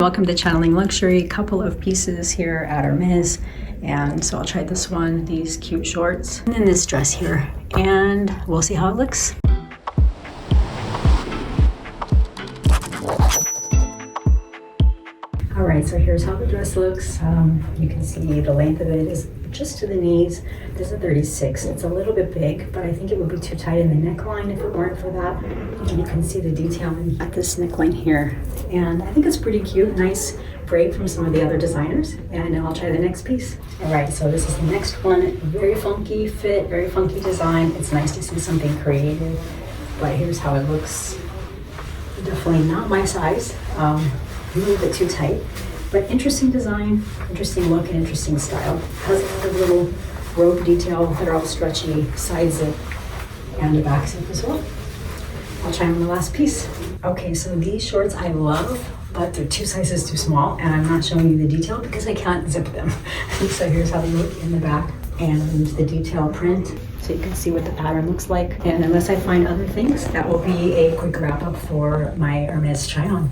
Welcome to Channeling Luxury. Couple of pieces here at Hermes, and so I'll try this one, these cute shorts, and then this dress here, and we'll see how it looks. All right, so here's how the dress looks. You can see the length of it is just to the knees. This is a 36. It's a little bit big, but I think it would be too tight in the neckline if it weren't for that. And you can see the detailing at this neckline here. And I think it's pretty cute, nice break from some of the other designers. And I'll try the next piece. All right, so this is the next one. Very funky fit, very funky design. It's nice to see something creative, but here's how it looks. Definitely not my size. A little bit too tight, but interesting design, interesting look, and interesting style. Has a lot of little rope detail that are all stretchy, side zip, and a back zip as well. I'll try on the last piece. Okay, so these shorts I love, but they're 2 sizes too small, and I'm not showing you the detail because I can't zip them. So here's how they look in the back and the detail print. So you can see what the pattern looks like. And unless I find other things, that will be a quick wrap up for my Hermes try on.